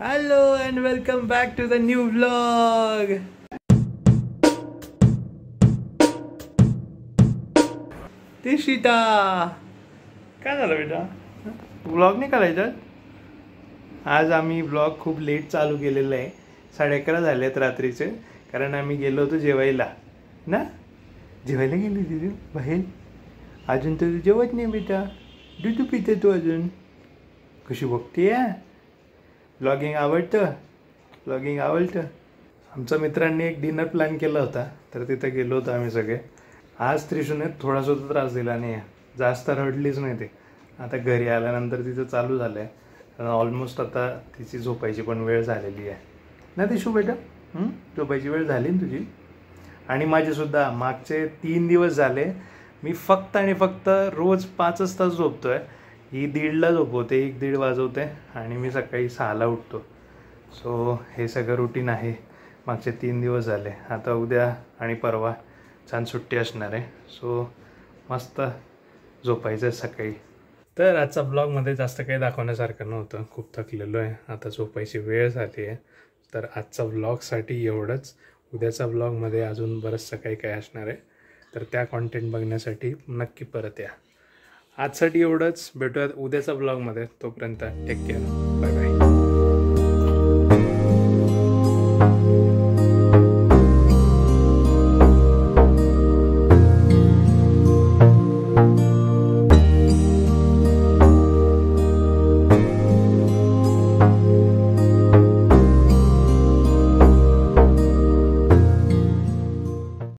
Hello and welcome back to the new vlog. तिशिता काय झालं बेटा? व्लॉग नाही करायचा आज. आम्ही व्लॉग खूप लेट चालू केलेला आहे. 11:30 झालेत रात्रीचे, कारण आम्ही गेलो होतो जेवायला ना. जेवायला गेली तिथे बाहेर. अजून तर जेवत नाही बेटा. दूध पिते तू अजून. कशी बघते या. व्लॉगिंग आवडतं. व्लॉगिंग आवडतं. आमच्या मित्रांनी एक डिनर प्लॅन केला होता, तर तिथे गेलो होतो आम्ही सगळे. आज त्रिशूने थोडासा त्रास दिला नाही, जास्त रडलीच नाही ते. आता घरी आल्यानंतर तिचं चालू झालं आहे. ऑलमोस्ट आता तिची झोपायची पण वेळ झालेली आहे ना त्रिशू बेटा. झोपायची वेळ झाली ना तुझी. आणि माझेसुद्धा मागचे 3 दिवस झाले मी फक्त आणि फक्त रोज 5च तास झोपतोय. ही 1:30ला झोपवते, 1-1:30 वाजवते आणि मी सकाळी 6ला उठतो. सो हे सगळं रुटीन आहे. मागचे 3 दिवस झाले. आता उद्या आणि परवा छान सुट्टी असणार आहे. सो मस्त झोपायचं आहे सकाळी. तर आजचा ब्लॉगमध्ये जास्त काही दाखवण्यासारखं नव्हतं. खूप थकलेलो आहे. आता झोपायची वेळ झाली आहे. तर आजचा ब्लॉगसाठी एवढंच. उद्याचा ब्लॉगमध्ये अजून बरंचसं काही काय असणार आहे, तर त्या कॉन्टेंट बघण्यासाठी नक्की परत या. आजसाठी एवढंच. भेटूयात उद्याच्या ब्लॉगमध्ये. तोपर्यंत टेक केअर.